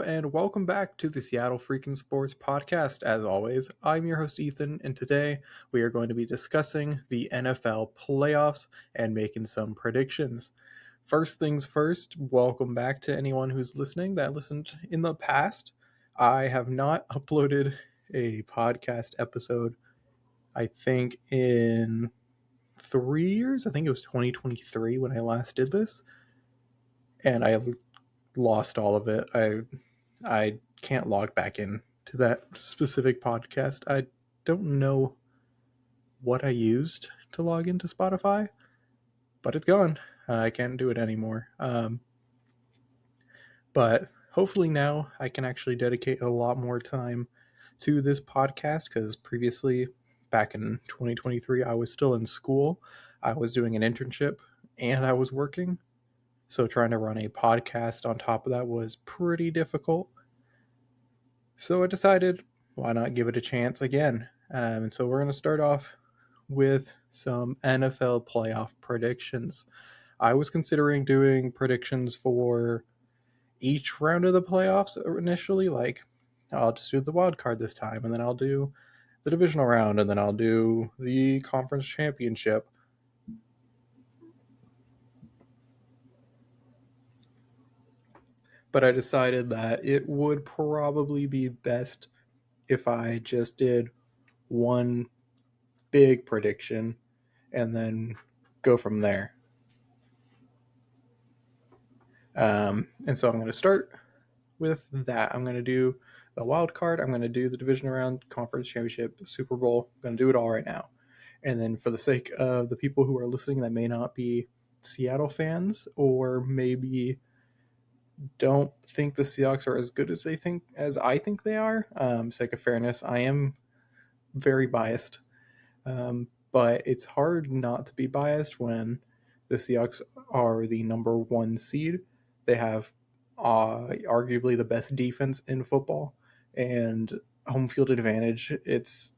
and welcome back to the Seattle Freakin' Sports Podcast. As always, I'm your host Ethan, and today we are going to be discussing the NFL playoffs and making some predictions. First things first, welcome back to anyone who's listening that listened in the past. I have not uploaded a podcast episode, I think, in 3 years. I think it was 2023 when I last did this, and I lost all of it. I can't log back in to that specific podcast. I don't know what I used to log into Spotify, but it's gone. I can't do it anymore. But hopefully now I can actually dedicate a lot more time to this podcast, because previously, back in 2023, I was still in school. I was doing an internship and I was working. So trying to run a podcast on top of that was pretty difficult. So I decided, why not give it a chance again? And so we're going to start off with some NFL playoff predictions. I was considering doing predictions for each round of the playoffs initially. Like, I'll just do the wild card this time, and then I'll do the divisional round, and then I'll do the conference championship. But I decided that it would probably be best if I just did one big prediction and then go from there. And so I'm going to start with that. I'm going to do the wild card. I'm going to do the division round, conference championship, Super Bowl. I'm going to do it all right now. And then for the sake of the people who are listening that may not be Seattle fans, or maybe don't think the Seahawks are as good as I think they are, sake of fairness, I am very biased. But it's hard not to be biased when the Seahawks are the number one seed. They have arguably the best defense in football and home field advantage. It's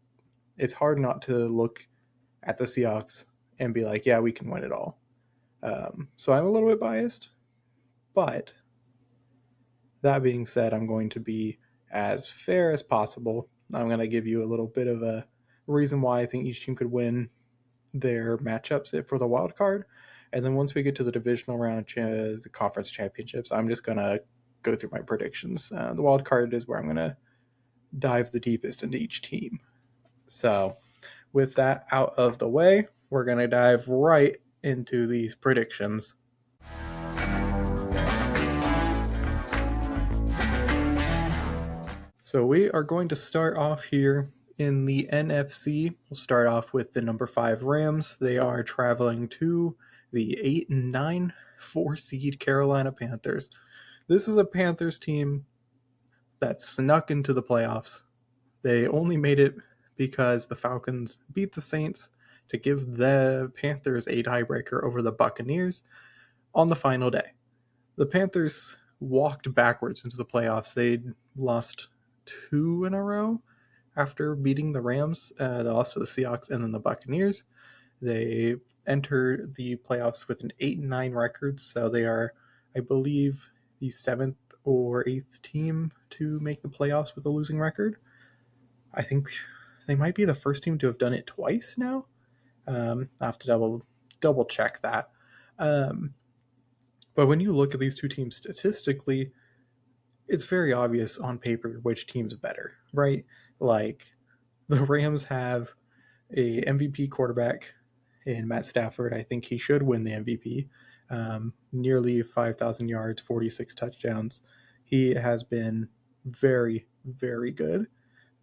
hard not to look at the Seahawks and be like, yeah, we can win it all. So I'm a little bit biased, but that being said, I'm going to be as fair as possible. I'm going to give you a little bit of a reason why I think each team could win their matchups for the wild card. And then once we get to the divisional round, the conference championships, I'm just going to go through my predictions. The wild card is where I'm going to dive the deepest into each team. So with that out of the way, we're going to dive right into these predictions. So we are going to start off here in the NFC. We'll start off with the number 5 Rams. They are traveling to the 8 and 9 4-seed Carolina Panthers. This is a Panthers team that snuck into the playoffs. They only made it because the Falcons beat the Saints to give the Panthers a tiebreaker over the Buccaneers on the final day. The Panthers walked backwards into the playoffs. They lost 2 in a row after beating the Rams. They lost to the Seahawks and then the Buccaneers. They entered the playoffs with an 8 and 9 record, so they are, I believe, the 7th or 8th team to make the playoffs with a losing record. I think they might be the first team to have done it twice now. I have to double check that. But when you look at these two teams statistically, it's very obvious on paper which team's better, right? Like, the Rams have a MVP quarterback in Matt Stafford. I think he should win the MVP. Nearly 5,000 yards, 46 touchdowns. He has been very, very good.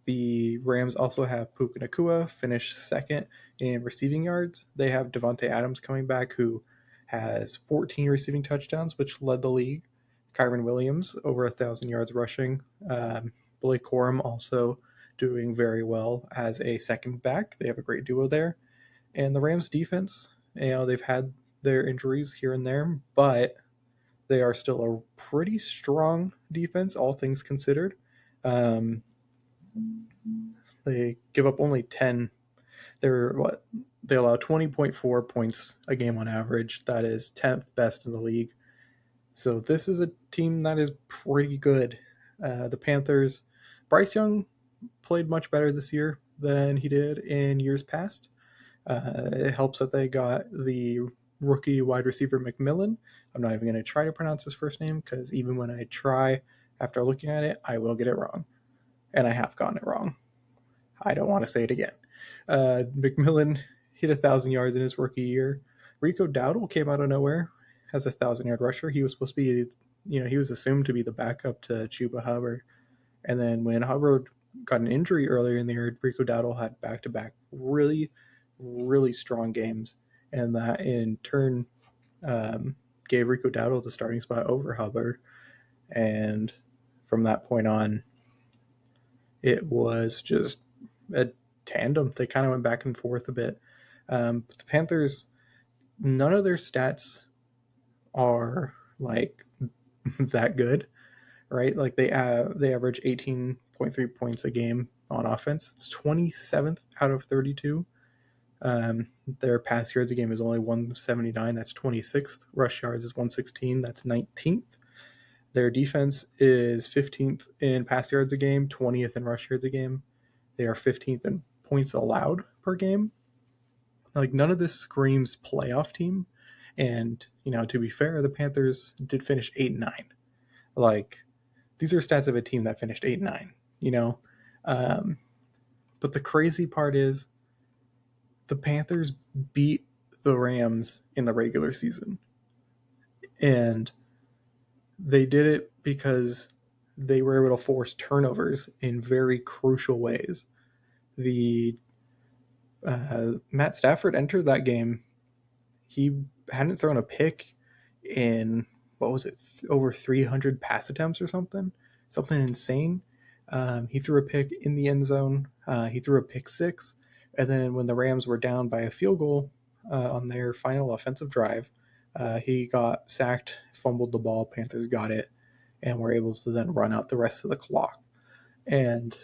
The Rams also have Puka Nacua, finished second in receiving yards. They have Devontae Adams coming back, who has 14 receiving touchdowns, which led the league. Kyron Williams, over 1,000 yards rushing. Blake Corum also doing very well as a second back. They have a great duo there. And the Rams defense, they've had their injuries here and there, but they are still a pretty strong defense, all things considered. They give up only 10. They allow 20.4 points a game on average. That is 10th best in the league. So this is a team that is pretty good. The Panthers, Bryce Young played much better this year than he did in years past. It helps that they got the rookie wide receiver McMillan. I'm not even going to try to pronounce his first name because even when I try after looking at it, I will get it wrong. And I have gotten it wrong. I don't want to say it again. McMillan hit 1,000 yards in his rookie year. Rico Dowdle came out of nowhere as a 1,000-yard rusher. He was supposed to be, he was assumed to be the backup to Chuba Hubbard. And then when Hubbard got an injury earlier in the year, Rico Dowdle had back-to-back really, really strong games. And that in turn gave Rico Dowdle the starting spot over Hubbard. And from that point on, it was just a tandem. They kind of went back and forth a bit. But the Panthers, none of their stats are like that good, right? Like they average 18.3 points a game on offense. It's 27th out of 32. Their pass yards a game is only 179. That's 26th. Rush yards is 116. That's 19th. Their defense is 15th in pass yards a game, 20th in rush yards a game. They are 15th in points allowed per game. Like, none of this screams playoff team. And, to be fair, the Panthers did finish 8-9. Like, these are stats of a team that finished 8-9, But the crazy part is the Panthers beat the Rams in the regular season. And they did it because they were able to force turnovers in very crucial ways. The Matt Stafford entered that game. He hadn't thrown a pick in, over 300 pass attempts or something insane. He threw a pick in the end zone. He threw a pick six. And then when the Rams were down by a field goal on their final offensive drive, he got sacked, fumbled the ball, Panthers got it, and were able to then run out the rest of the clock. And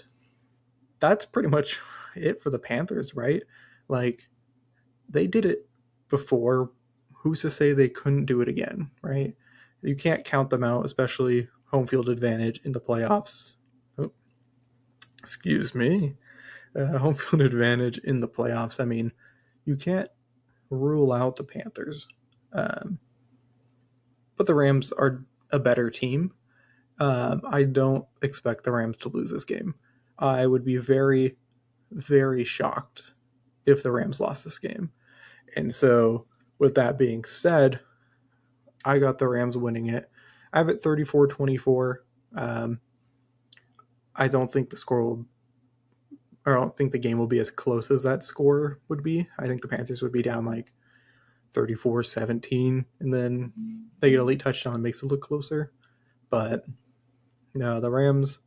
that's pretty much it for the Panthers, right? Like, they did it before. Who's to say they couldn't do it again, right? You can't count them out, especially home field advantage in the playoffs. Oh, excuse me. Home field advantage in the playoffs. I mean, you can't rule out the Panthers. But the Rams are a better team. I don't expect the Rams to lose this game. I would be very, very shocked if the Rams lost this game. And so, with that being said, I got the Rams winning it. I have it 34-24. I don't think I don't think the game will be as close as that score would be. I think the Panthers would be down like 34-17, and then they get a late touchdown that makes it look closer. But no, the Rams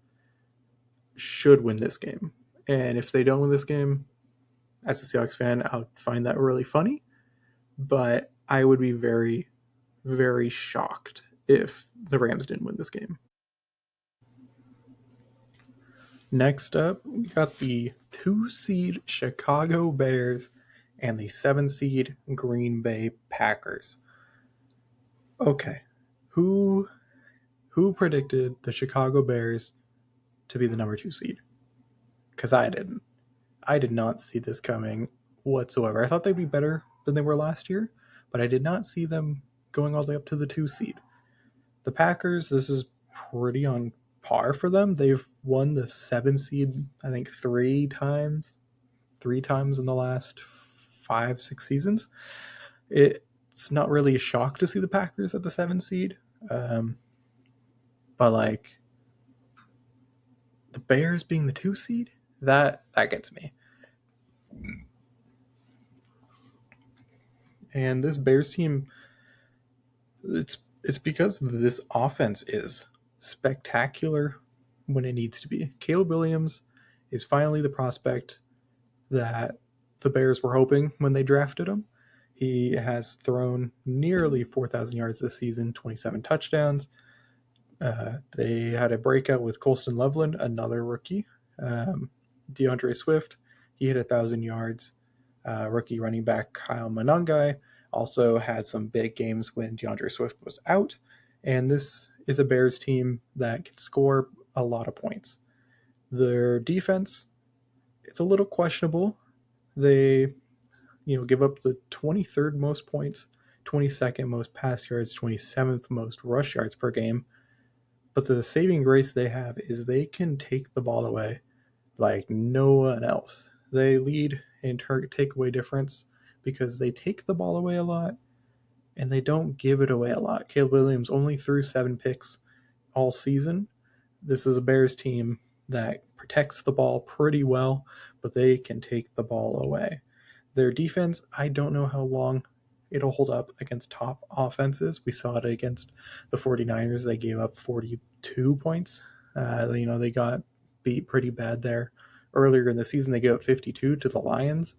should win this game. And if they don't win this game, as a Seahawks fan, I'll find that really funny. But I would be very, very shocked if the Rams didn't win this game. Next up, we got the 2-seed Chicago Bears and the 7-seed Green Bay Packers. Okay, who predicted the Chicago Bears to be the number 2 seed? Because I didn't. I did not see this coming whatsoever. I thought they'd be better than they were last year, but I did not see them going all the way up to the 2 seed. The Packers, this is pretty on par for them. They've won the 7 seed, I think, 3 times in the last 5-6 seasons. It's not really a shock to see the Packers at the 7 seed. But like the Bears being the 2 seed, that gets me. And this Bears team, it's because this offense is spectacular when it needs to be. Caleb Williams is finally the prospect that the Bears were hoping when they drafted him. He has thrown nearly 4,000 yards this season, 27 touchdowns. They had a breakout with Colston Loveland, another rookie. DeAndre Swift, he hit 1,000 yards. Rookie running back Kyle Monangai also had some big games when DeAndre Swift was out. And this is a Bears team that can score a lot of points. Their defense, it's a little questionable. They, give up the 23rd most points, 22nd most pass yards, 27th most rush yards per game. But the saving grace they have is they can take the ball away like no one else. They lead in takeaway difference because they take the ball away a lot and they don't give it away a lot. Caleb Williams only threw 7 picks all season. This is a Bears team that protects the ball pretty well, but they can take the ball away. Their defense, I don't know how long it'll hold up against top offenses. We saw it against the 49ers. They gave up 42 points. They got beat pretty bad there. Earlier in the season, they gave up 52 to the Lions.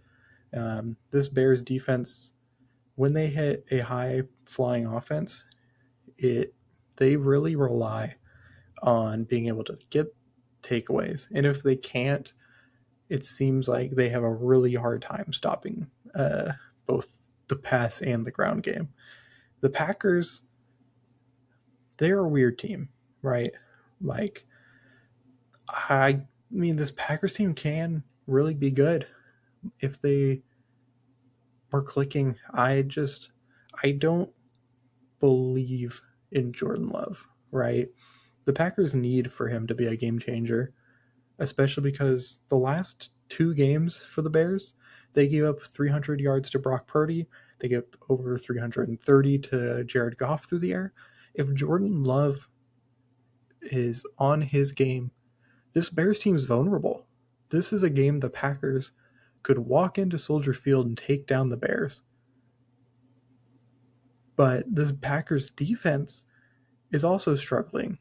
This Bears defense, when they hit a high-flying offense, they really rely on being able to get takeaways. And if they can't, it seems like they have a really hard time stopping both the pass and the ground game. The Packers, they're a weird team, right? Like, I mean, this Packers team can really be good if they were clicking. I don't believe in Jordan Love, right? The Packers need for him to be a game changer, especially because the last 2 games for the Bears, they gave up 300 yards to Brock Purdy. They gave up over 330 to Jared Goff through the air. If Jordan Love is on his game, this Bears team is vulnerable. This is a game the Packers could walk into Soldier Field and take down the Bears. But this Packers defense is also struggling.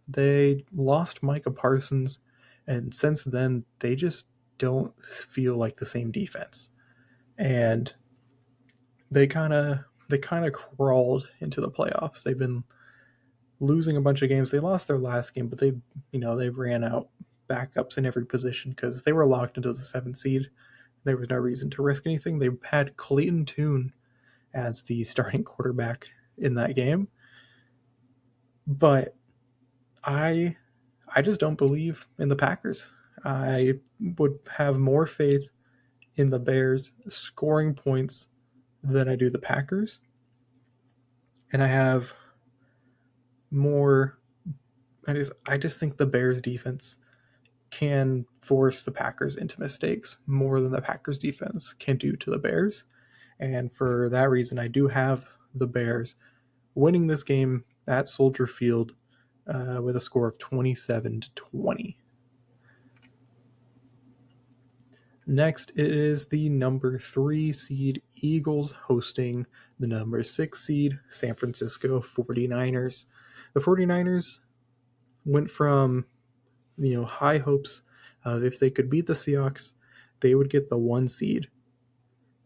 They lost Micah Parsons, and since then, they just don't feel like the same defense. And they kind of crawled into the playoffs. They've been losing a bunch of games. They lost their last game, but they ran out backups in every position because they were locked into the 7th seed. There was no reason to risk anything. They had Clayton Tune as the starting quarterback in that game. But I just don't believe in the Packers. I would have more faith in the Bears scoring points than I do the Packers. And I have more. I just think the Bears defense can force the Packers into mistakes more than the Packers defense can do to the Bears. And for that reason, I do have the Bears winning this game at Soldier Field with a score of 27-20. Next, it is the number 3 seed Eagles hosting the number 6 seed San Francisco 49ers. The 49ers went from high hopes of if they could beat the Seahawks, they would get the 1 seed.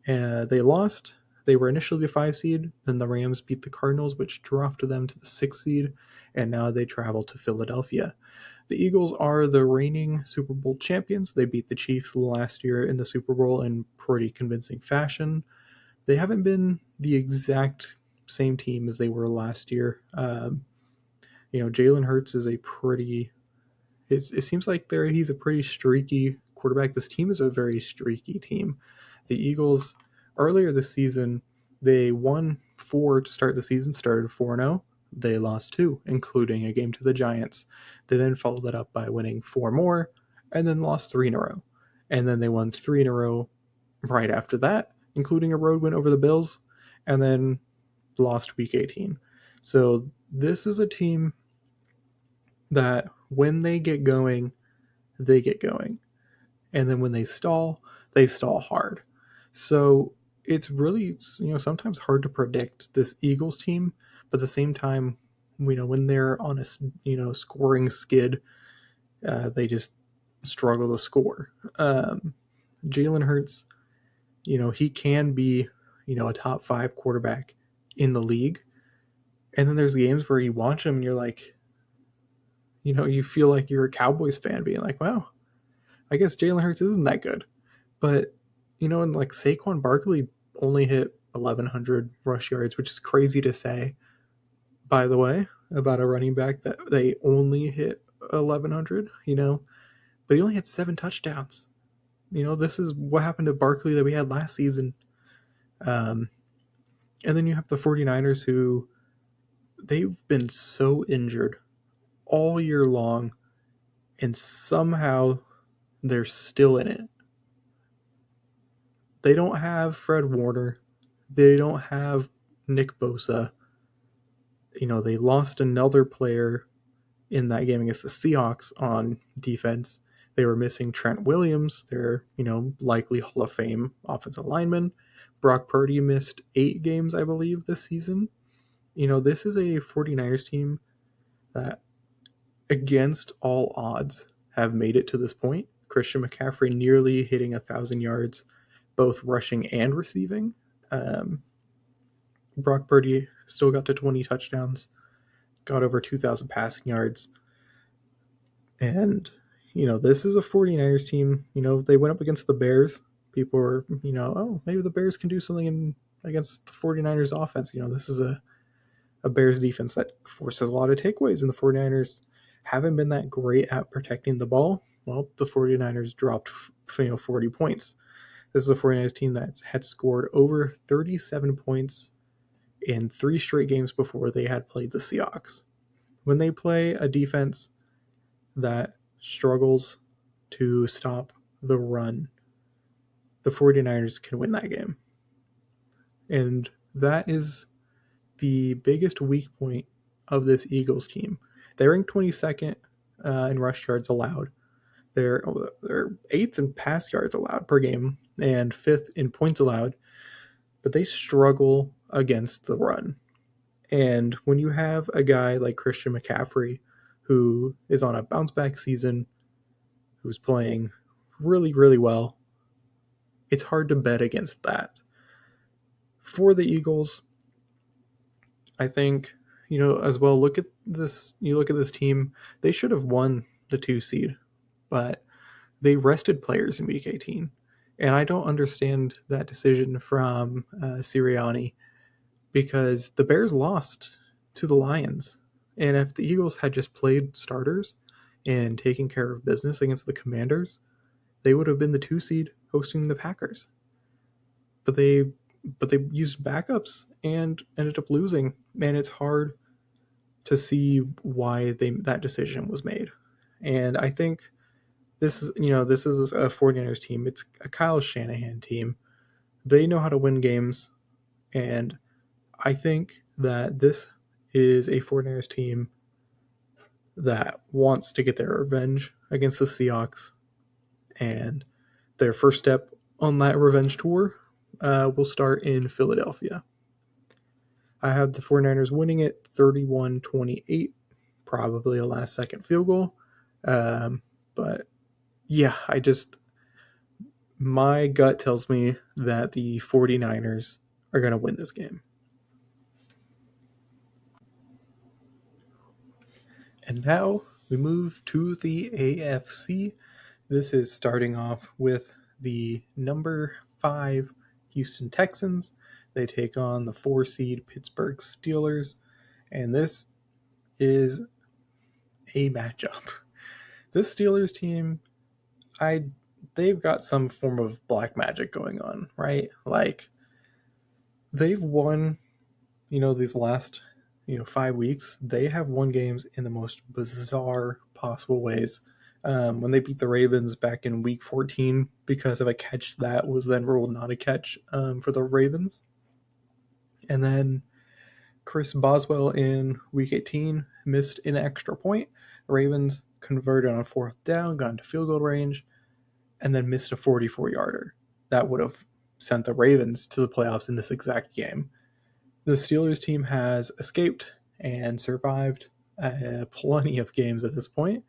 They lost. They were initially the 5 seed, then the Rams beat the Cardinals, which dropped them to the 6 seed, and now they travel to Philadelphia. The Eagles are the reigning Super Bowl champions. They beat the Chiefs last year in the Super Bowl in pretty convincing fashion. They haven't been the exact same team as they were last year. Jalen Hurts is a pretty... It seems like he's a pretty streaky quarterback. This team is a very streaky team. The Eagles, earlier this season, they won 4 to start the season, started 4-0. They lost 2, including a game to the Giants. They then followed that up by winning 4 more, and then lost 3 in a row. And then they won 3 in a row right after that, including a road win over the Bills, and then lost Week 18. So this is a team that when they get going, they get going. And then when they stall hard. So it's really, sometimes hard to predict this Eagles team, but at the same time, when they're on a, scoring skid, they just struggle to score. Jalen Hurts, he can be, a top 5 quarterback in the league. And then there's games where you watch him and you're like, you feel like you're a Cowboys fan being like, wow, I guess Jalen Hurts isn't that good. But, and like Saquon Barkley only hit 1,100 rush yards, which is crazy to say, by the way, about a running back that they only hit 1,100, but he only had 7 touchdowns. This is what happened to Barkley that we had last season. And then you have the 49ers, who they've been so injured all year long, and somehow they're still in it. They don't have Fred Warner. They don't have Nick Bosa. They lost another player in that game against the Seahawks on defense. They were missing Trent Williams, their, likely Hall of Fame offensive lineman. Brock Purdy missed 8 games, I believe, this season. This is a 49ers team that, against all odds, have made it to this point. Christian McCaffrey nearly hitting 1,000 yards, both rushing and receiving. Brock Purdy still got to 20 touchdowns, got over 2,000 passing yards. And, this is a 49ers team. They went up against the Bears. People were, oh, maybe the Bears can do something against the 49ers offense. This is a Bears defense that forces a lot of takeaways, and the 49ers haven't been that great at protecting the ball. Well, the 49ers dropped 40 points. This is a 49ers team that had scored over 37 points in 3 straight games before they had played the Seahawks. When they play a defense that struggles to stop the run, the 49ers can win that game. And that is the biggest weak point of this Eagles team. They rank 22nd in rush yards allowed. They're 8th in pass yards allowed per game and 5th in points allowed, but they struggle against the run. And when you have a guy like Christian McCaffrey, who is on a bounce-back season, who's playing really, really well, it's hard to bet against that. For the Eagles, I think, as well, look at this. You look at this team, they should have won the 2 seed, but they rested players in week 18. And I don't understand that decision from Sirianni, because the Bears lost to the Lions. And if the Eagles had just played starters and taken care of business against the Commanders, they would have been the 2 seed hosting the Packers. But they used backups and ended up losing. And it's hard to see why that decision was made. And I think this is a 49ers team. It's a Kyle Shanahan team. They know how to win games. And I think that this is a 49ers team that wants to get their revenge against the Seahawks. And their first step on that revenge tour will start in Philadelphia. I have the 49ers winning it 31-28, probably a last-second field goal. But, yeah, my gut tells me that the 49ers are going to win this game. And now we move to the AFC. This is starting off with the number 5 Houston Texans. They take on the 4 seed Pittsburgh Steelers. And this is a matchup. This Steelers team, they've got some form of black magic going on, right? Like, they've won, these last 5 weeks, they have won games in the most bizarre possible ways. When they beat the Ravens back in week 14 because of a catch that was then ruled not a catch for the Ravens. And then Chris Boswell in week 18 missed an extra point. The Ravens converted on 4th down, got into field goal range, and then missed a 44-yarder. That would have sent the Ravens to the playoffs in this exact game. The Steelers team has escaped and survived plenty of games at this point.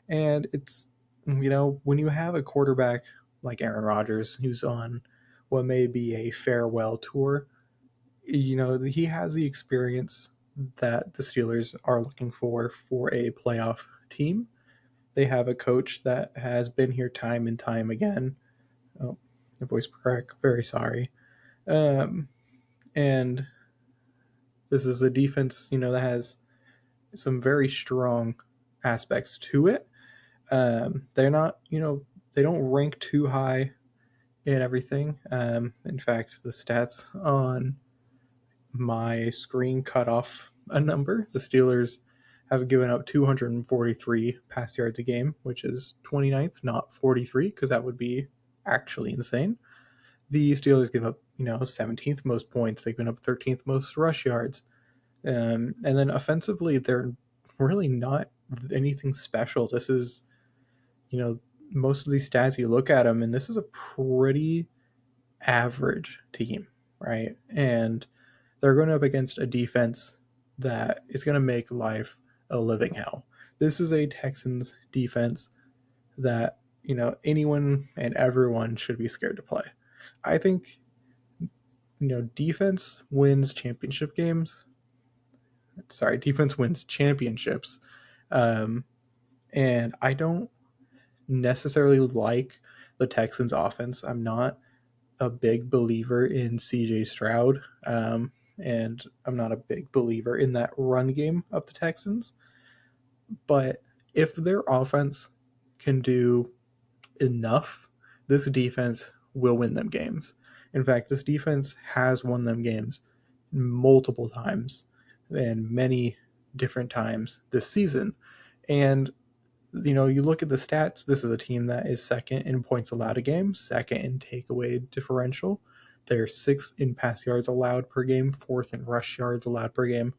And it's, when you have a quarterback like Aaron Rodgers, who's on what may be a farewell tour, he has the experience that the Steelers are looking for a playoff team. They have a coach that has been here time and time again. Oh, the voice crack. Very sorry. And this is a defense, that has some very strong aspects to it. They're not, they don't rank too high in everything. In fact, the stats on my screen cut off a number. The Steelers have given up 243 pass yards a game, which is 29th, not 43, because that would be actually insane. The Steelers give up, 17th most points. They've given up 13th most rush yards. And then offensively, they're really not anything special. This is, most of these stats, you look at them, and this is a pretty average team, right? And they're going up against a defense that is going to make life a living hell. This is a Texans defense that, anyone and everyone should be scared to play. I think, defense wins championship games. Sorry, defense wins championships. And I don't necessarily like the Texans offense. I'm not a big believer in CJ Stroud. And I'm not a big believer in that run game of the Texans. But if their offense can do enough, this defense will win them games. In fact, this defense has won them games multiple times and many different times this season. And, you look at the stats, this is a team that is second in points allowed a game, second in takeaway differential. They're sixth in pass yards allowed per game, fourth in rush yards allowed per game.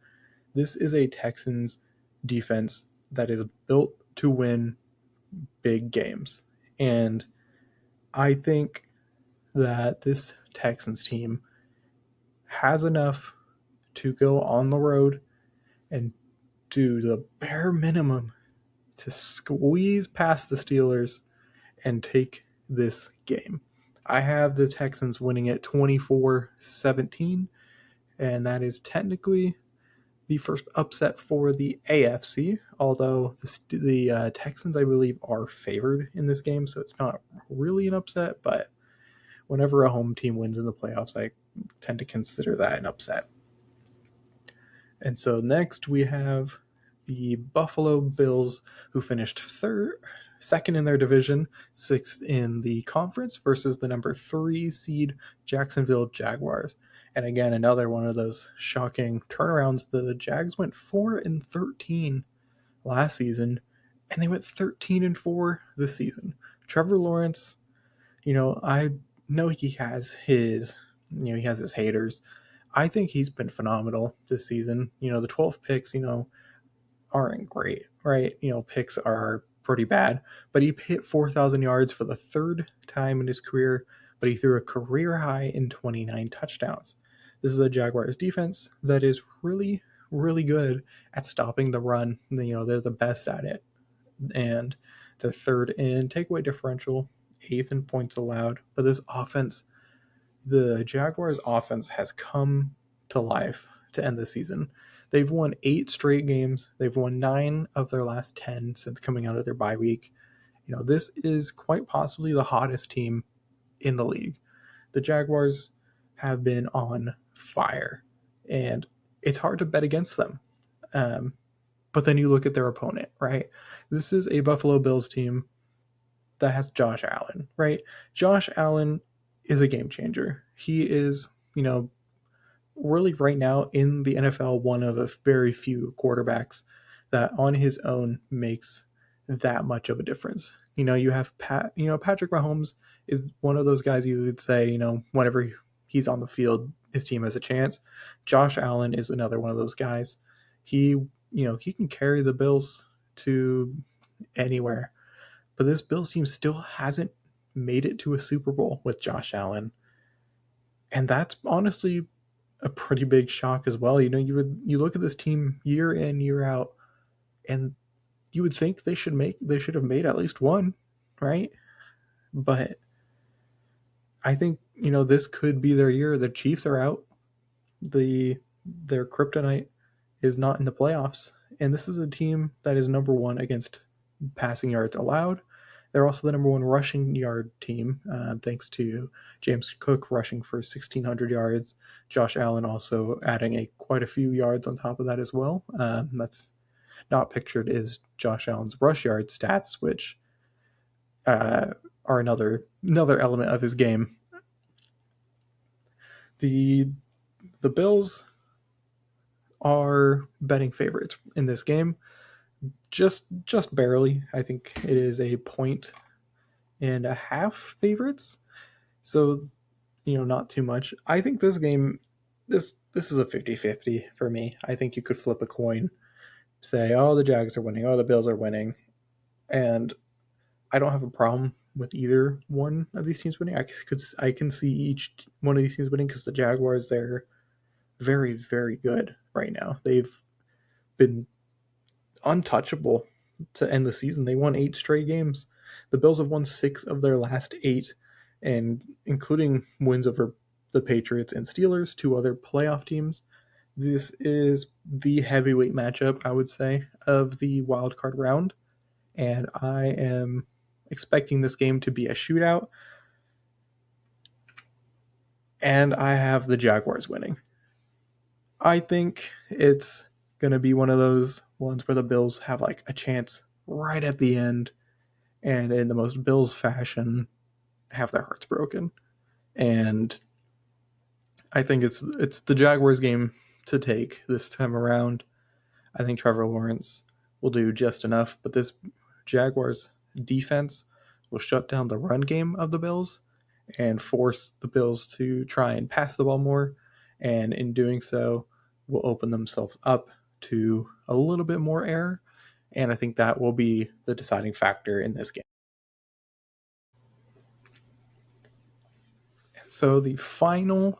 This is a Texans defense that is built to win big games. And I think that this Texans team has enough to go on the road and do the bare minimum to squeeze past the Steelers and take this game. I have the Texans winning it 24-17, and that is technically the first upset for the AFC, although the Texans, I believe, are favored in this game, so it's not really an upset, but whenever a home team wins in the playoffs, I tend to consider that an upset. And so next we have the Buffalo Bills, who finished second in their division, sixth in the conference, versus the number 3 seed Jacksonville Jaguars. And again, another one of those shocking turnarounds. The Jags went 4-13 last season, and they went 13-4 this season. Trevor Lawrence, I know he has his haters. I think he's been phenomenal this season. The 12 picks, aren't great, right? Picks are pretty bad, but he hit 4,000 yards for the third time in his career, but he threw a career high in 29 touchdowns. This is a Jaguars defense that is really, really good at stopping the run. They're the best at it. And they're third in takeaway differential, eighth in points allowed. But this offense, the Jaguars offense, has come to life to end the season. They've won 8 straight games. They've won 9 of their last 10 since coming out of their bye week. This is quite possibly the hottest team in the league. The Jaguars have been on fire, and it's hard to bet against them. But then you look at their opponent, right? This is a Buffalo Bills team that has Josh Allen, right? Josh Allen is a game changer. He is, really right now in the NFL, one of a very few quarterbacks that on his own makes that much of a difference. You have Patrick Mahomes is one of those guys you would say, whenever he's on the field, his team has a chance. Josh Allen is another one of those guys. He can carry the Bills to anywhere, but this Bills team still hasn't made it to a Super Bowl with Josh Allen. And that's honestly a pretty big shock as well. You look at this team year in, year out, and you would think they should have made at least one, right? But I think, this could be their year. The Chiefs are out. Their kryptonite is not in the playoffs. And this is a team that is number 1 against passing yards allowed. They're also the number 1 rushing yard team, thanks to James Cook rushing for 1,600 yards. Josh Allen also adding quite a few yards on top of that as well. That's Not pictured is Josh Allen's rush yard stats, which are another element of his game. The Bills are betting favorites in this game, just barely. I think it is a 1.5 favorites, so not too much. I think this game, this is a 50-50 for me. I think you could flip a coin, say, oh, the Jags are winning, oh, the Bills are winning, and I don't have a problem with either one of these teams winning. I can see each one of these teams winning because the Jaguars, they're very, very good right now. They've been untouchable to end the season. They won 8 straight games. The Bills have won 6 of their last 8, and including wins over the Patriots and Steelers, 2 other playoff teams. This is the heavyweight matchup, I would say, of the wild card round, and I am expecting this game to be a shootout, and I have the Jaguars winning. I think it's going to be one of those ones where the Bills have like a chance right at the end, and in the most Bills fashion, have their hearts broken. And I think it's the Jaguars game to take this time around. I think Trevor Lawrence will do just enough, but this Jaguars defense will shut down the run game of the Bills and force the Bills to try and pass the ball more, and in doing so will open themselves up to a little bit more error, and I think that will be the deciding factor in this game. So the final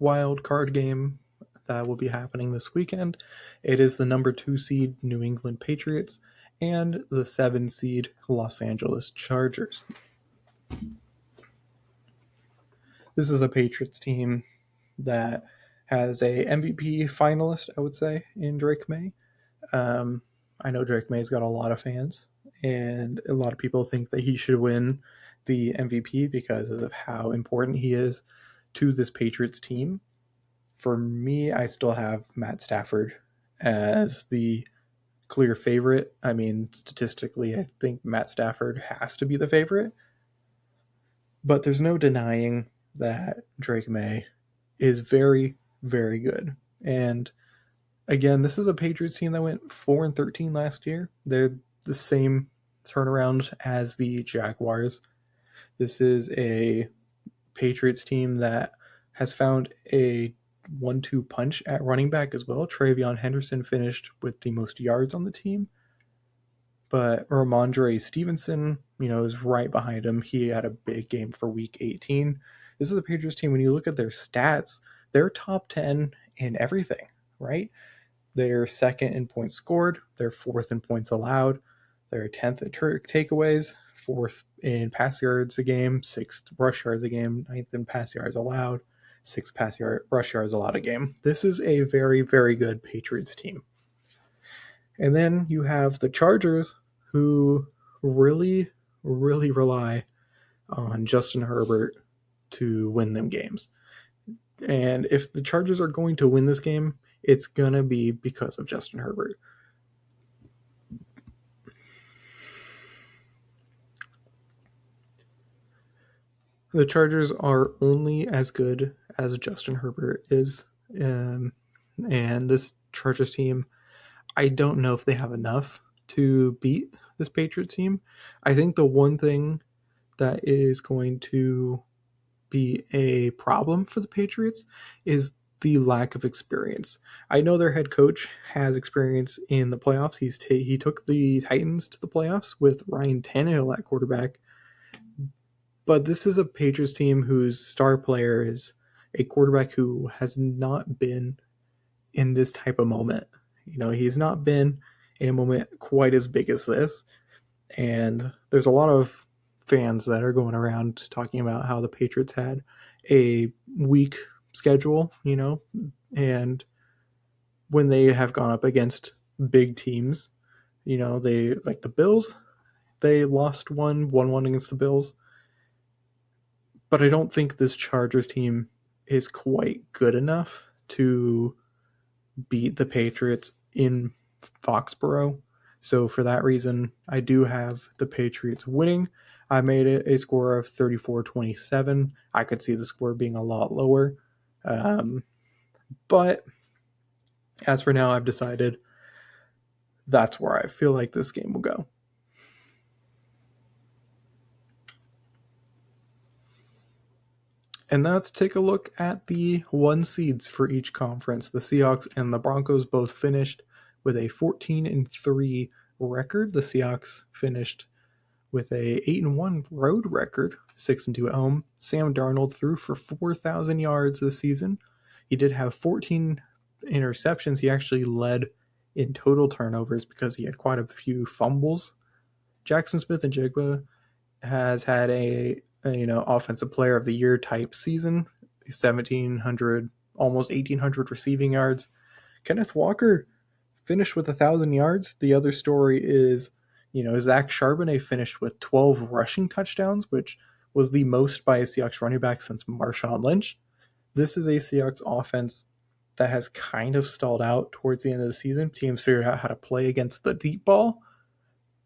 wild card game that will be happening this weekend, it is the number 2 seed New England Patriots and the 7 seed Los Angeles Chargers. This is a Patriots team that has a MVP finalist, I would say, in Drake May. I know Drake May's got a lot of fans, and a lot of people think that he should win the MVP because of how important he is to this Patriots team. For me, I still have Matt Stafford as the clear favorite. I mean, statistically, I think Matt Stafford has to be the favorite. But there's no denying that Drake May is very, very good. And again, this is a Patriots team that went 4-13 last year. They're the same turnaround as the Jaguars. This is a Patriots team that has found a 1-2 punch at running back as well. Travion Henderson finished with the most yards on the team, but Ramondre Stevenson, is right behind him. He had a big game for Week 18. This is a Patriots team. When you look at their stats, they're top 10 in everything, right? They're second in points scored. They're fourth in points allowed. They're 10th in takeaways, fourth in pass yards a game, sixth rush yards a game, ninth in pass yards allowed, sixth rush yards allowed a game. This is a very, very good Patriots team. And then you have the Chargers, who really, really rely on Justin Herbert to win them games. And if the Chargers are going to win this game, it's going to be because of Justin Herbert. The Chargers are only as good as Justin Herbert is. And this Chargers team, I don't know if they have enough to beat this Patriots team. I think the one thing that is going to be a problem for the Patriots is the lack of experience. I know their head coach has experience in the playoffs. He took the Titans to the playoffs with Ryan Tannehill at quarterback. But this is a Patriots team whose star player is a quarterback who has not been in this type of moment. He's not been in a moment quite as big as this. And there's a lot of fans that are going around talking about how the Patriots had a weak schedule, and when they have gone up against big teams, they, like the Bills, they lost 1-1 against the Bills. But I don't think this Chargers team is quite good enough to beat the Patriots in Foxborough. So for that reason, I do have the Patriots winning. I made it a score of 34-27. I could see the score being a lot lower. But as for now, I've decided that's where I feel like this game will go. And now let's take a look at the 1 seeds for each conference. The Seahawks and the Broncos both finished with a 14-3 record. The Seahawks finished with a 8-1 road record, 6-2 at home. Sam Darnold threw for 4,000 yards this season. He did have 14 interceptions. He actually led in total turnovers because he had quite a few fumbles. Jackson Smith-Njigba has had a offensive player of the year type season, 1,700, almost 1,800 receiving yards. Kenneth Walker finished with 1,000 yards. The other story is, Zach Charbonnet finished with 12 rushing touchdowns, which was the most by a Seahawks running back since Marshawn Lynch. This is a Seahawks offense that has kind of stalled out towards the end of the season. Teams figured out how to play against the deep ball,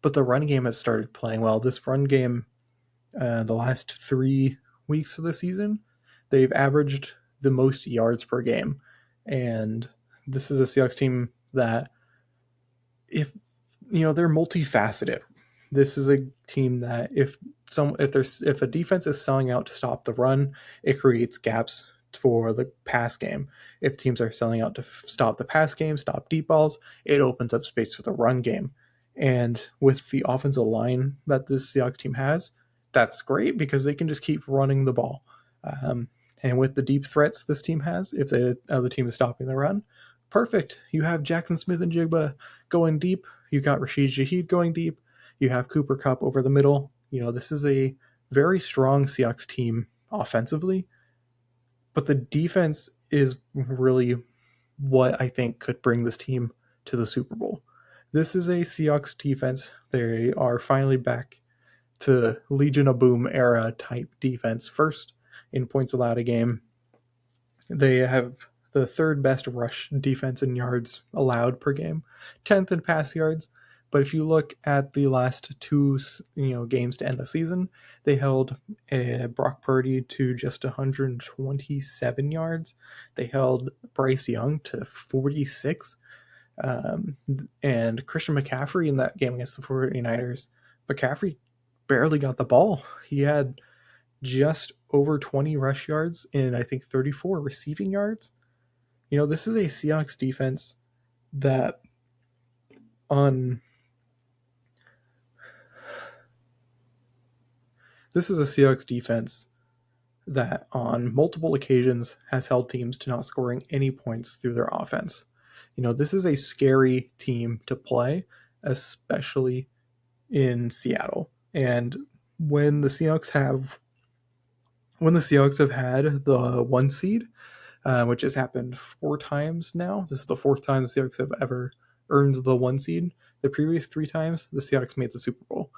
but the run game has started playing well. This run game, the last 3 weeks of the season, they've averaged the most yards per game. And this is a Seahawks team that, if they're multifaceted. This is a team that if a defense is selling out to stop the run, it creates gaps for the pass game. If teams are selling out to stop the pass game, stop deep balls, it opens up space for the run game. And with the offensive line that this Seahawks team has, that's great because they can just keep running the ball. And with the deep threats this team has, if the other team is stopping the run, perfect. You have Jackson Smith-Njigba going deep. You got Rashid Shaheed going deep. You have Cooper Kupp over the middle. This is a very strong Seahawks team offensively, but the defense is really what I think could bring this team to the Super Bowl. This is a Seahawks defense. They are finally back to Legion of Boom era type defense. First in points allowed a game. They have the third best rush defense in yards allowed per game, 10th in pass yards. But if you look at the last 2 games to end the season, they held Brock Purdy to just 127 yards. They held Bryce Young to 46. And Christian McCaffrey in that game against the 49ers, McCaffrey barely got the ball. He had just over 20 rush yards and I think 34 receiving yards. This is a Seahawks defense that on multiple occasions has held teams to not scoring any points through their offense. This is a scary team to play, especially in Seattle. And when the Seahawks have had the 1 seed, which has happened 4 times now. This is the 4th time the Seahawks have ever earned the 1 seed. The previous 3 times, the Seahawks made the Super Bowl.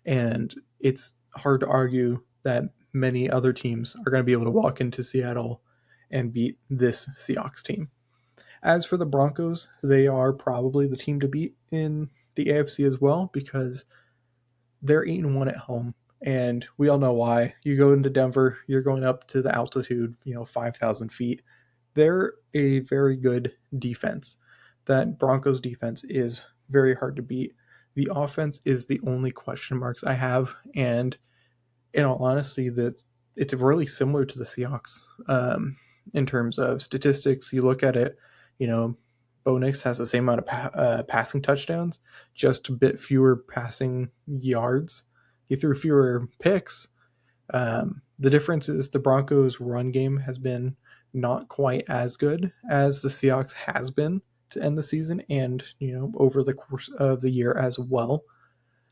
And it's hard to argue that many other teams are going to be able to walk into Seattle and beat this Seahawks team. As for the Broncos, they are probably the team to beat in the AFC as well because they're 8-1 at home. And we all know why. You go into Denver, you're going up to the altitude, 5,000 feet. They're a very good defense. That Broncos defense is very hard to beat. The offense is the only question marks I have. And in all honesty, it's really similar to the Seahawks in terms of statistics. You look at it, Bo Nix has the same amount of passing touchdowns, just a bit fewer passing yards. He threw fewer picks. The difference is the Broncos' run game has been not quite as good as the Seahawks has been to end the season and, over the course of the year as well.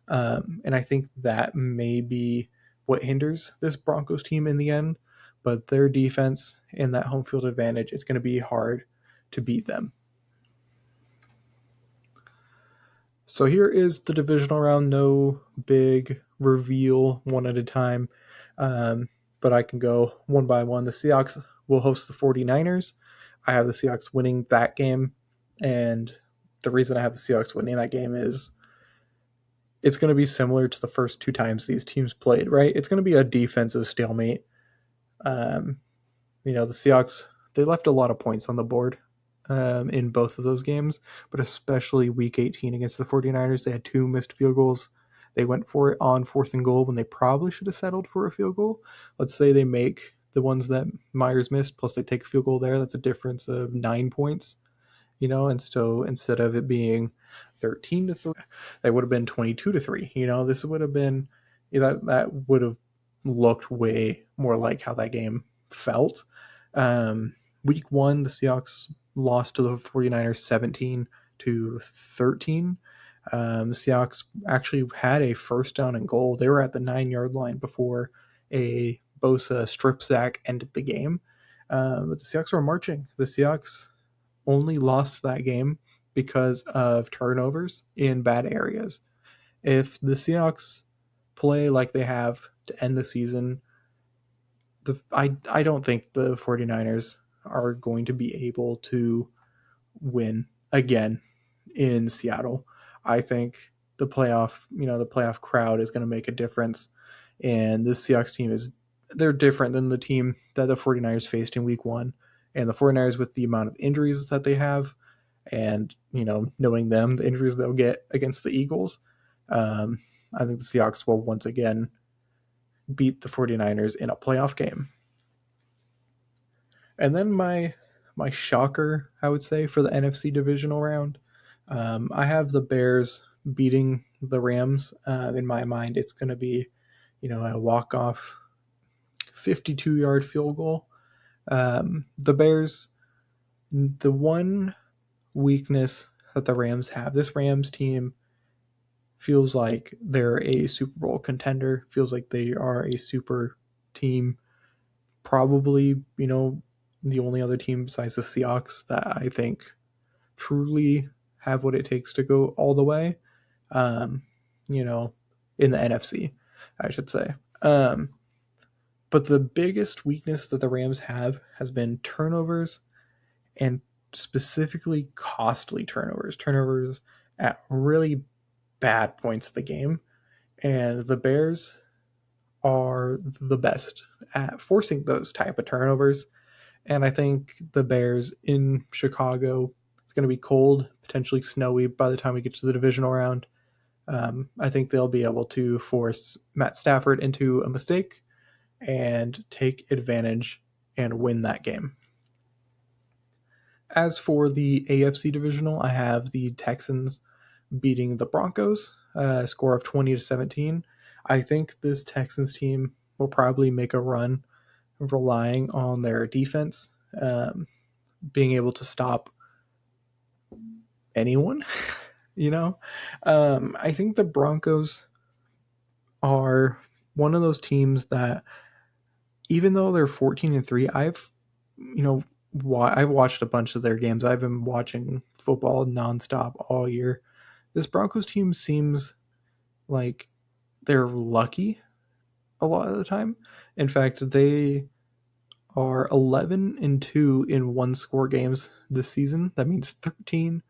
And I think that may be what hinders this Broncos team in the end. But their defense and that home field advantage, it's going to be hard to beat them. So here is the divisional round. No big reveal one at a time, but I can go one by one. The Seahawks will host the 49ers. I have the Seahawks winning that game, and the reason I have the Seahawks winning that game is it's going to be similar to the first two times these teams played, right? It's going to be a defensive stalemate. Um, the Seahawks, they left a lot of points on the board in both of those games, but especially week 18 against the 49ers. They had 2 missed field goals. They went for it on 4th and goal when they probably should have settled for a field goal. Let's say they make the ones that Myers missed, plus they take a field goal there. That's a difference of 9 points, and so instead of it being 13-3, that would have been 22-3. This would have been that would have looked way more like how that game felt. Week 1, the Seahawks lost to the 49ers 17-13. The Seahawks actually had a first down and goal. They were at the 9-yard line before a Bosa strip sack ended the game. But the Seahawks were marching. The Seahawks only lost that game because of turnovers in bad areas. If the Seahawks play like they have to end the season, I don't think the 49ers are going to be able to win again in Seattle. I think the playoff crowd is going to make a difference. And this Seahawks team they're different than the team that the 49ers faced in week 1. And the 49ers, with the amount of injuries that they have, and knowing them, the injuries they'll get against the Eagles, I think the Seahawks will once again beat the 49ers in a playoff game. And then my shocker, I would say, for the NFC divisional round, I have the Bears beating the Rams. In my mind, it's going to be, a walk-off 52-yard field goal. The Bears, the one weakness that the Rams have, this Rams team feels like they're a Super Bowl contender, feels like they are a super team. Probably, the only other team besides the Seahawks that I think truly have what it takes to go all the way, in the NFC, I should say. But the biggest weakness that the Rams have has been turnovers, and specifically costly turnovers at really bad points of the game. And the Bears are the best at forcing those type of turnovers. And I think the Bears in Chicago, it's going to be cold, potentially snowy by the time we get to the divisional round. I think they'll be able to force Matt Stafford into a mistake and take advantage and win that game. As for the AFC divisional, I have the Texans beating the Broncos, score of 20-17. I think this Texans team will probably make a run relying on their defense, being able to stop anyone. I think the Broncos are one of those teams that, even though they're 14-3, I've watched a bunch of their games. I've been watching football nonstop all year. This Broncos team seems like they're lucky a lot of the time. In fact, they are 11-2 in one-score games this season. That means 13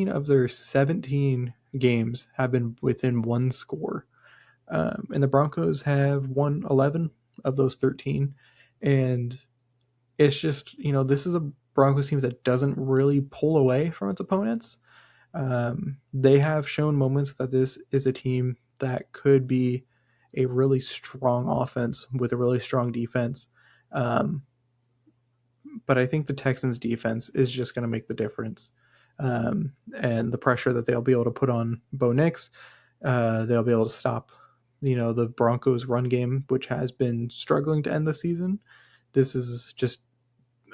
of their 17 games have been within one score. And the Broncos have won 11 of those 13. And it's just, this is a Broncos team that doesn't really pull away from its opponents. They have shown moments that this is a team that could be a really strong offense with a really strong defense. But I think the Texans defense is just going to make the difference. And the pressure that they'll be able to put on Bo Nix, they'll be able to stop, the Broncos run game, which has been struggling to end the season. This is just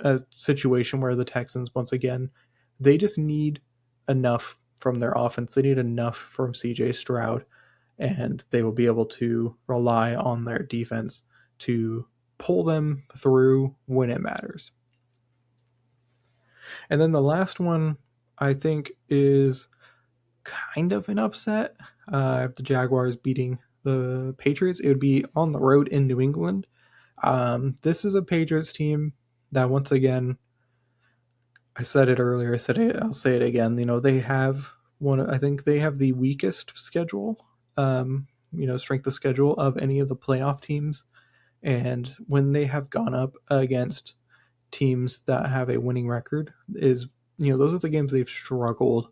a situation where the Texans, once again, they just need enough from their offense. They need enough from CJ Stroud, and they will be able to rely on their defense to pull them through when it matters. And then the last one, I think, is kind of an upset. If the Jaguars beating the Patriots, it would be on the road in New England. This is a Patriots team that, once again, I said it earlier. I'll say it again. They have one. I think they have the weakest schedule. Strength of schedule of any of the playoff teams. And when they have gone up against teams that have a winning record, those are the games they've struggled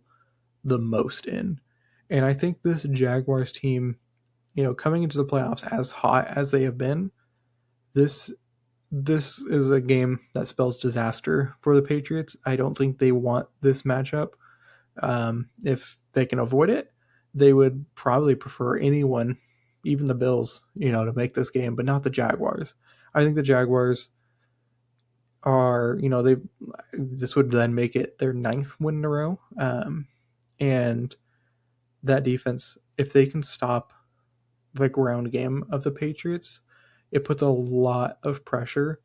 the most in. And I think this Jaguars team, coming into the playoffs as hot as they have been, this is a game that spells disaster for the Patriots. I don't think they want this matchup. If they can avoid it, they would probably prefer anyone, even the Bills, to make this game, but not the Jaguars. I think the Jaguars are, this would then make it their 9th win in a row. And that defense, if they can stop the ground game of the Patriots, it puts a lot of pressure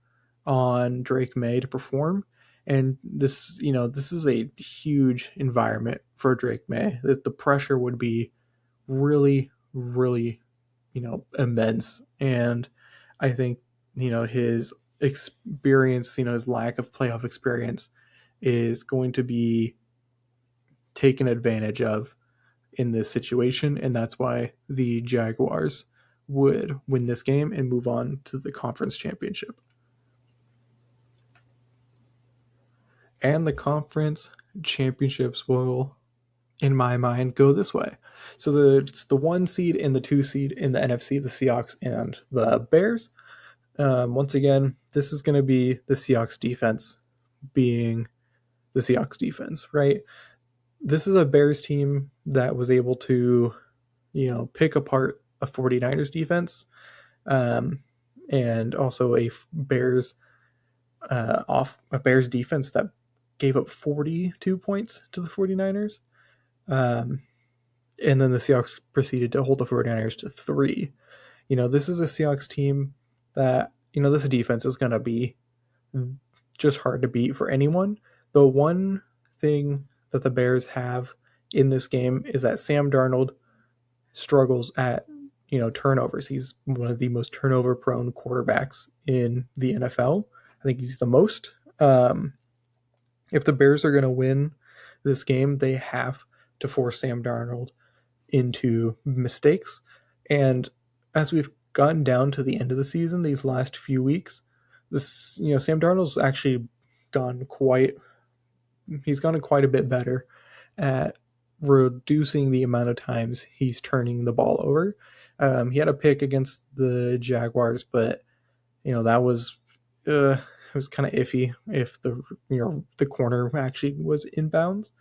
on Drake May to perform. And this is a huge environment for Drake May. That the pressure would be really, really, immense. And I think, his experience, his lack of playoff experience is going to be taken advantage of in this situation. And that's why the Jaguars would win this game and move on to the conference championship. And the conference championships will, in my mind, go this way. So it's the 1 seed and the 2 seed in the NFC, the Seahawks and the Bears. Once again, this is going to be the Seahawks defense being the Seahawks defense, right? This is a Bears team that was able to, pick apart a 49ers defense, and also a Bears defense that gave up 42 points to the 49ers. And then the Seahawks proceeded to hold the 49ers to 3. This is a Seahawks team that, this defense is going to be just hard to beat for anyone. The one thing that the Bears have in this game is that Sam Darnold struggles at, turnovers. He's one of the most turnover prone quarterbacks in the NFL. I think he's the most. If the Bears are going to win this game, they have to force Sam Darnold into mistakes. And as we've gotten down to the end of the season, these last few weeks, Sam Darnold's actually gone quite a bit better at reducing the amount of times he's turning the ball over. He had a pick against the Jaguars, but that was it was kind of iffy if the corner actually was inbounds.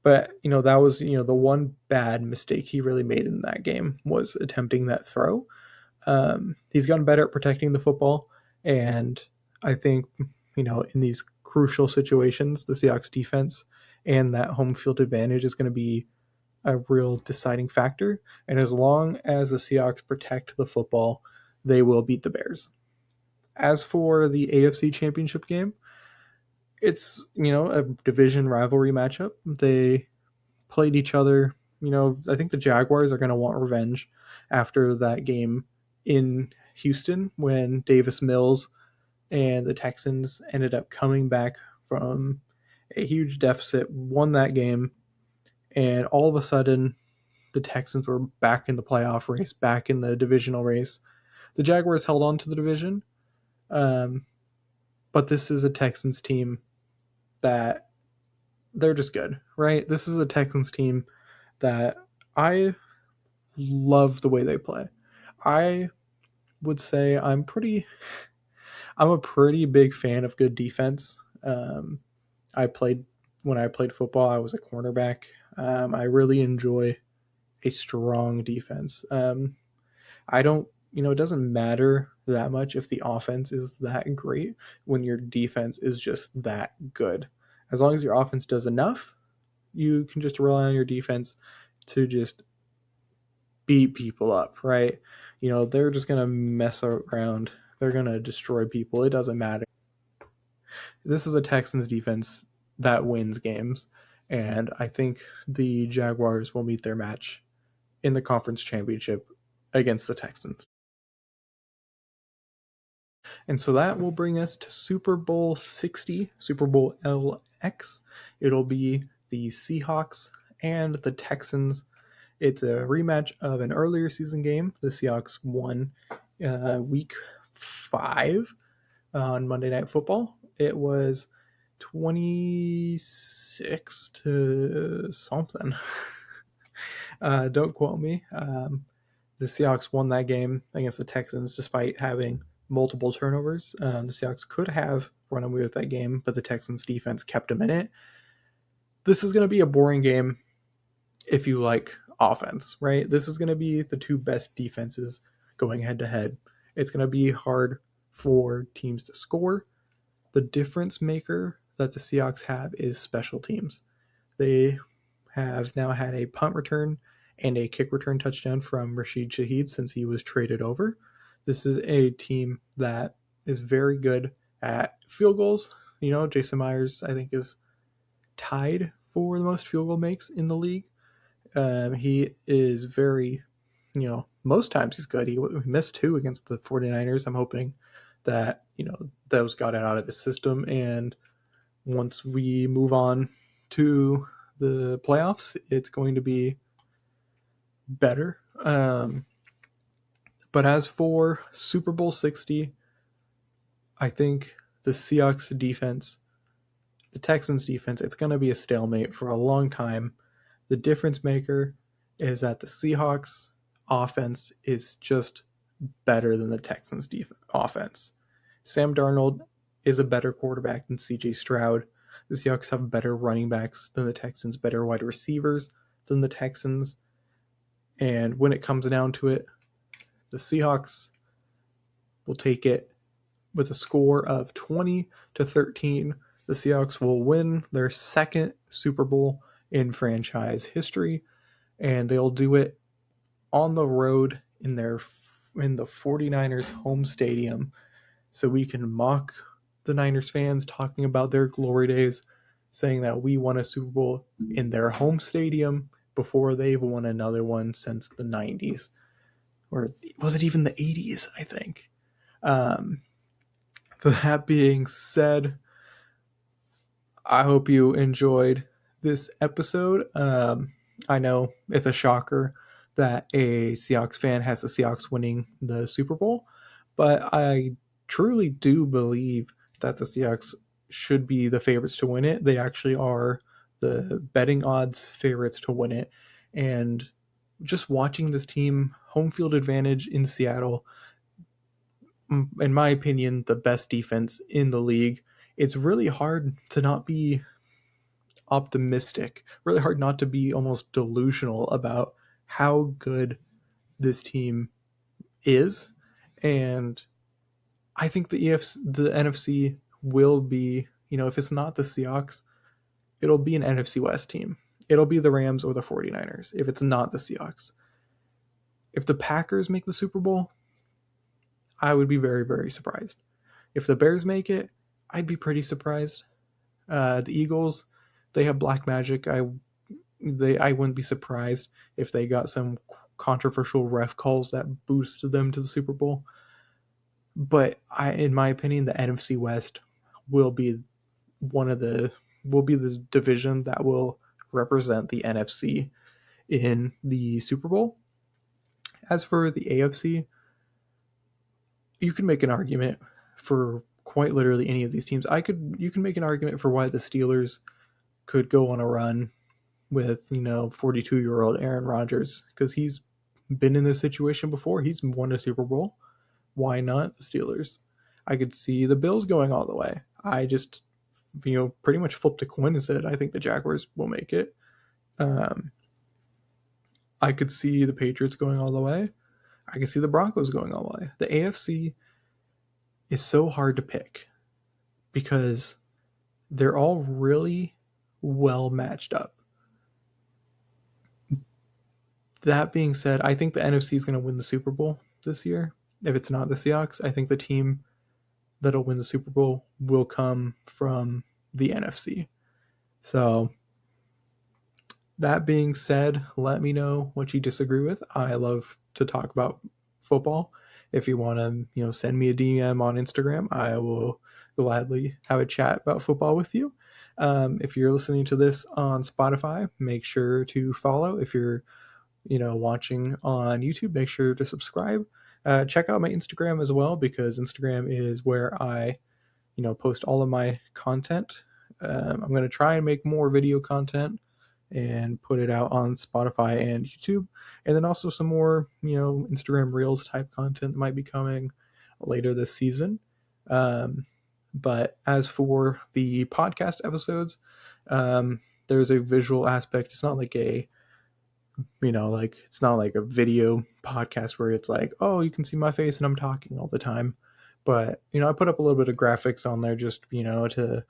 But that was the one bad mistake he really made in that game was attempting that throw. He's gotten better at protecting the football, and I think in these crucial situations, the Seahawks defense and that home field advantage is going to be a real deciding factor. And as long as the Seahawks protect the football, they will beat the Bears. As for the AFC Championship game, it's, a division rivalry matchup. They played each other. I think the Jaguars are going to want revenge after that game in Houston when Davis Mills and the Texans ended up coming back from a huge deficit, won that game, and all of a sudden the Texans were back in the playoff race, back in the divisional race. The Jaguars held on to the division, but this is a Texans team that they're just good, right? This is a Texans team that I love the way they play. I would say I'm a pretty big fan of good defense. When I played football, I was a cornerback. I really enjoy a strong defense. I don't, it doesn't matter that much if the offense is that great when your defense is just that good. As long as your offense does enough, you can just rely on your defense to just beat people up, right? They're just going to mess around. They're going to destroy people. It doesn't matter. This is a Texans defense that wins games, and I think the Jaguars will meet their match in the conference championship against the Texans. And so that will bring us to Super Bowl 60, Super Bowl LX. It'll be the Seahawks and the Texans. It's a rematch of an earlier season game. The Seahawks won week 5 on Monday Night Football. It was 26 to something. Don't quote me. The Seahawks won that game against the Texans despite having multiple turnovers. The Seahawks could have run away with that game, but the Texans defense kept them in it. This is going to be a boring game if you like offense, right? This is going to be the two best defenses going head to head. It's going to be hard for teams to score. The difference maker that the Seahawks have is special teams. They have now had a punt return and a kick return touchdown from Rashid Shaheed since he was traded over. This is a team that is very good at field goals. You know, Jason Myers, I think, is tied for the most field goal makes in the league. He is very, most times he's good. He missed 2 against the 49ers. I'm hoping that, those got it out of his system. And once we move on to the playoffs, it's going to be better. But as for Super Bowl 60, I think the Seahawks defense, the Texans defense, it's going to be a stalemate for a long time. The difference maker is that the Seahawks offense is just better than the Texans offense. Sam Darnold is a better quarterback than CJ Stroud. The Seahawks have better running backs than the Texans, better wide receivers than the Texans. And when it comes down to it, the Seahawks will take it with a score of 20-13. The Seahawks will win their second Super Bowl in franchise history, and they'll do it on the road in the 49ers home stadium. So we can mock the Niners fans talking about their glory days, saying that we won a Super Bowl in their home stadium before they've won another one since the 90s. Or was it even the 80s, I think? That being said, I hope you enjoyed this episode. I know it's a shocker that a Seahawks fan has the Seahawks winning the Super Bowl, but I truly do believe that the Seahawks should be the favorites to win it. They actually are the betting odds favorites to win it. And just watching this team, home field advantage in Seattle, in my opinion, the best defense in the league, it's really hard to not be optimistic, really hard not to be almost delusional about how good this team is. And I think the NFC will be, if it's not the Seahawks, it'll be an NFC West team. It'll be the Rams or the 49ers if it's not the Seahawks. If the Packers make the Super Bowl, I would be very, very surprised. If the Bears make it, I'd be pretty surprised. The Eagles, they have black magic. I wouldn't be surprised if they got some controversial ref calls that boosted them to the Super Bowl. But in my opinion, the NFC West will be the division that will represent the NFC in the Super Bowl. As for the AFC, you can make an argument for quite literally any of these teams. You can make an argument for why the Steelers could go on a run with 42-year-old Aaron Rodgers, because he's been in this situation before. He's won a Super Bowl. Why not the Steelers? I could see the Bills going all the way. I just pretty much flipped a coin and said I think the Jaguars will make it. I could see the Patriots going all the way. I could see the Broncos going all the way. The AFC is so hard to pick because they're all really well matched up. That being said, I think the NFC is going to win the Super Bowl this year. If it's not the Seahawks, I think the team that'll win the Super Bowl will come from the NFC. So that being said, let me know what you disagree with. I love to talk about football, If you want to, send me a DM on Instagram, I will gladly have a chat about football with you. If you're listening to this on Spotify, make sure to follow. If you're, watching on YouTube, make sure to subscribe. Check out my Instagram as well, because Instagram is where I, post all of my content. I'm going to try and make more video content and put it out on Spotify and YouTube. And then also some more, Instagram Reels type content that might be coming later this season. But as for the podcast episodes, there's a visual aspect. It's not like it's not like a video podcast where it's like, oh, you can see my face and I'm talking all the time. But, I put up a little bit of graphics on there just, to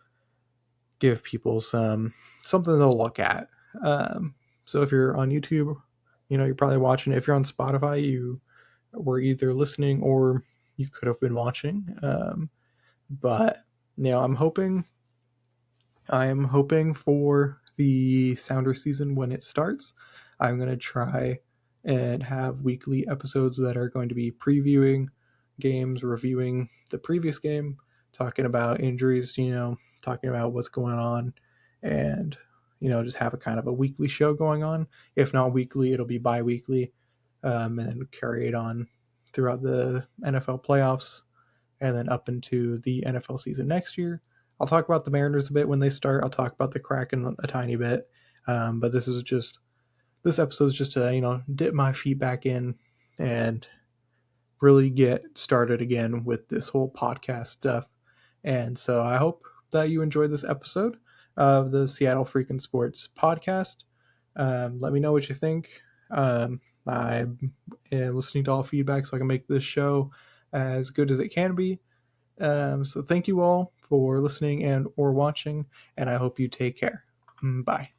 give people something to look at. So if you're on YouTube, you're probably watching it. If you're on Spotify, you were either listening or you could have been watching. But I am hoping for the Sounder season when it starts. I'm going to try and have weekly episodes that are going to be previewing games, reviewing the previous game, talking about injuries, talking about what's going on, and just have a kind of a weekly show going on. If not weekly, it'll be bi-weekly, and then carry it on throughout the NFL playoffs and then up into the NFL season next year. I'll talk about the Mariners a bit when they start. I'll talk about the Kraken a tiny bit, but this episode is just to dip my feet back in and really get started again with this whole podcast stuff. And so I hope that you enjoyed this episode of the Seattle Freakin' Sports podcast. Let me know what you think. I am listening to all feedback so I can make this show as good as it can be. So thank you all for listening and or watching, and I hope you take care. Bye.